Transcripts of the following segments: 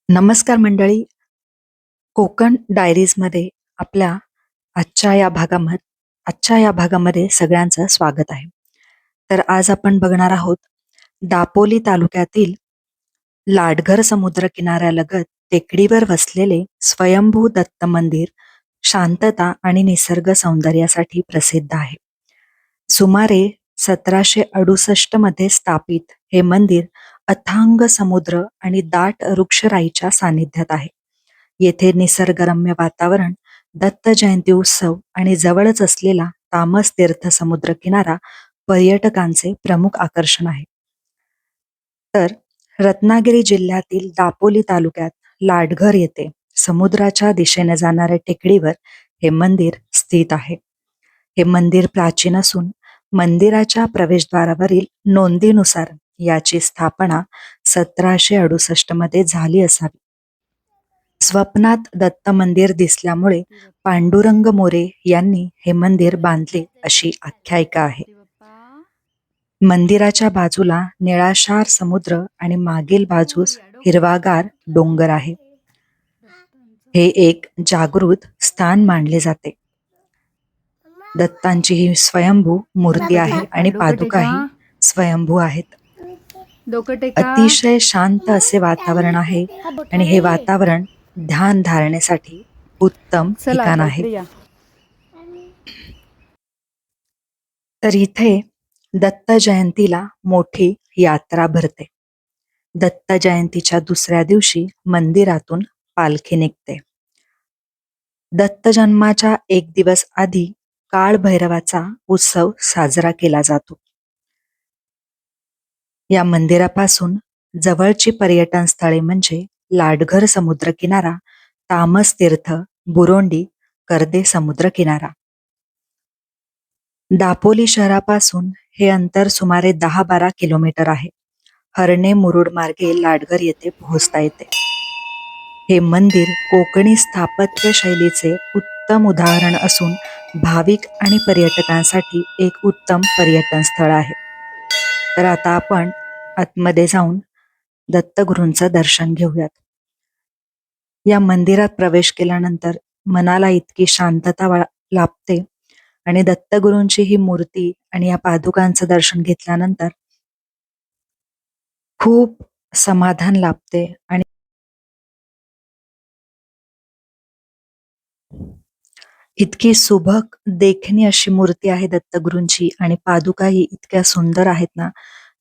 नमस्कार मंडळी. कोकण डायरीजमध्ये आपल्या आजच्या या भागामध्ये सगळ्यांचं स्वागत आहे. तर आज आपण बघणार आहोत दापोली तालुक्यातील लाडघर समुद्र किनाऱ्यालगत टेकडीवर वसलेले स्वयंभू दत्त मंदिर शांतता आणि निसर्ग सौंदर्यासाठी प्रसिद्ध आहे. सुमारे 1768 मध्ये स्थापित हे मंदिर अथांग समुद्र आणि दाट वृक्षराईच्या सानिध्यात आहे. येथे निसर्गरम्य वातावरण, दत्त जयंती उत्सव आणि जवळच असलेला तामस तीर्थ समुद्र किनारा पर्यटकांचे प्रमुख आकर्षण आहे. तर रत्नागिरी जिल्ह्यातील दापोली तालुक्यात लाडघर येथे समुद्राच्या दिशेने जाणाऱ्या टेकडीवर हे मंदिर स्थित आहे. हे मंदिर प्राचीन असून मंदिराच्या प्रवेशद्वारावरील नोंदीनुसार याची स्थापना 1768 मध्ये झाली असावी. स्वप्नात दत्त मंदिर दिसल्यामुळे पांडुरंग मोरे यांनी हे मंदिर बांधले अशी आख्यायिका आहे. मंदिराच्या बाजूला निळाशार समुद्र आणि मागील बाजूस हिरवागार डोंगर आहे. हे एक जागृत स्थान मानले जाते. दत्तांची ही स्वयंभू मूर्ती आहे आणि पादुकाही स्वयंभू आहेत. अतिशय शांत असे वातावरण आहे आणि हे वातावरण ध्यान धारणेसाठी उत्तम ठिकाण आहे. तर इथे दत्त जयंतीला मोठी यात्रा भरते. दत्त जयंतीच्या दुसऱ्या दिवशी मंदिरातून पालखी निघते. दत्त जन्माच्या एक दिवस आधी काळ भैरवाचा उत्सव साजरा केला जातो. या मंदिरापासून जवळची पर्यटन स्थळे म्हणजे लाडघर समुद्र किनारा, तामस तीर्थ, बुरोंडी, कर्दे समुद्र किनारा. दापोली शहरापासून हे अंतर सुमारे 10-12 किलोमीटर आहे. हरणे मुरुड मार्गे लाडघर येथे पोहोचता येते. हे मंदिर कोकणी स्थापत्य शैलीचे उत्तम उदाहरण असून भाविक आणि पर्यटकांसाठी एक उत्तम पर्यटन स्थळ आहे. तर आता आपण आतमध्ये जाऊन दत्तगुरूंचं दर्शन घेऊयात. या मंदिरात प्रवेश केल्यानंतर मनाला इतकी शांतता लाभते आणि दत्तगुरूंची ही मूर्ती आणि या पादुकांचं दर्शन घेतल्यानंतर खूप समाधान लाभते आणि इतकी सुबक देखणी अशी मूर्ती आहे दत्तगुरूंची आणि पादुकाही इतक्या सुंदर आहेत ना.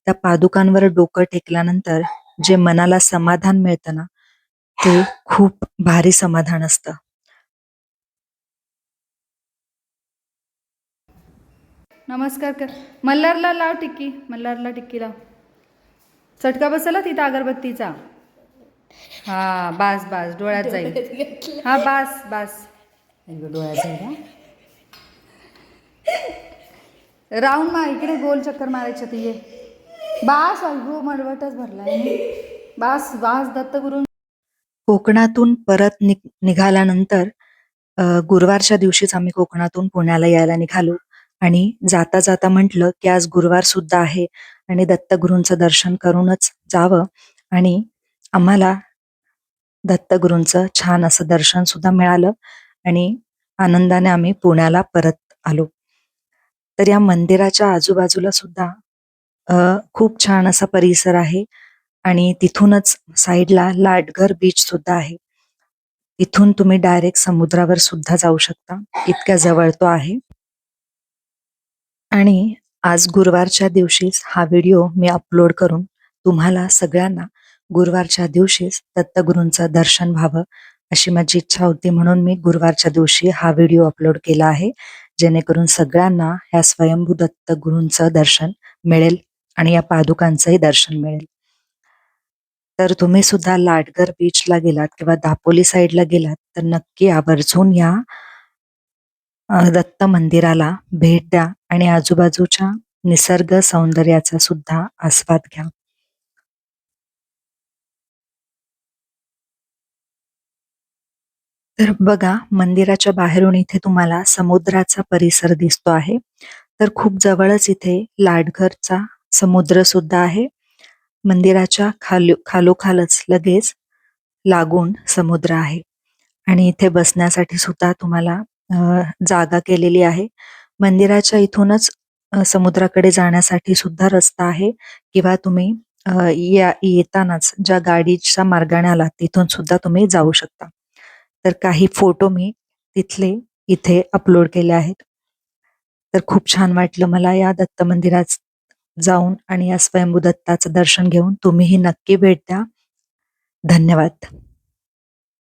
त्या पादुकांवर डोकं टेकल्यानंतर जे मनाला समाधान मिळतं ना, ते खूप भारी समाधान असतं. नमस्कार कर. मल्हारला लाव टिक्की, मल्हारला टिक्की लाव. चटका बसला तिथं अगरबत्तीचा. हा बास बास, डोळ्यात जाईल. हा बास बास, डोळ्यात जाईल. राऊंड मार इकडे, गोल चक्कर मारायचं ते. बास अल्गो मडवटच भरलाय. बास बास दत्तगुरू. कोकणातून परत निघाल्यानंतर गुरुवारच्या दिवशीच आम्ही कोकणातून पुण्याला यायला निघालो आणि जाता जाता म्हटलं की आज गुरुवार सुद्धा आहे आणि दत्तगुरूंचं दर्शन करूनच जावं. आणि आम्हाला दत्तगुरूंचं छान असं दर्शन सुद्धा मिळालं आणि आनंदाने आम्ही पुण्याला परत आलो. तर या मंदिराच्या आजूबाजूला सुद्धा खूप छान असा परिसर आहे आणि तिथूनच साईडला लाडघर बीच सुद्धा आहे. इथून तुम्ही डायरेक्ट समुद्रावर सुद्धा जाऊ शकता, इतक्या जवळ तो आहे. आणि आज गुरुवारच्या दिवशीच हा व्हिडिओ मी अपलोड करून तुम्हाला सगळ्यांना गुरुवारच्या दिवशीच दत्तगुरूंचं दर्शन व्हावं अशी माझी इच्छा होती, म्हणून मी गुरुवारच्या दिवशी हा व्हिडिओ अपलोड केला आहे, जेणेकरून सगळ्यांना ह्या स्वयंभू दत्तगुरूंचं दर्शन मिळेल आणि या पादुकांचंही दर्शन मिळेल. तर तुम्ही सुद्धा लाडघर बीचला गेलात किंवा दापोली साईडला गेलात तर नक्की आवर्जून या दत्त मंदिराला भेट द्या आणि आजूबाजूच्या निसर्ग सौंदर्याचा सुद्धा आस्वाद घ्या. तर बघा, मंदिराच्या बाहेरून इथे तुम्हाला समुद्राचा परिसर दिसतो आहे. तर खूप जवळच इथे लाडघरचा समुद्र सुद्धा आहे. मंदिराच्या खालोखालच लगेच लागून समुद्र आहे आणि इथे बसण्यासाठी सुद्धा तुम्हाला जागा केलेली आहे. मंदिराच्या इथूनच समुद्राकडे जाण्यासाठी सुद्धा रस्ता आहे किंवा तुम्ही येतानाच ज्या गाडीच्या मार्गाने आलात तिथून सुद्धा तुम्ही जाऊ शकता. तर काही फोटो मी तिथले इथे अपलोड केले आहेत. तर खूप छान वाटलं मला या दत्त मंदिरात जाऊन आणि या स्वयंभू दत्ताचं दर्शन घेऊन. तुम्हीही नक्की भेट द्या. धन्यवाद.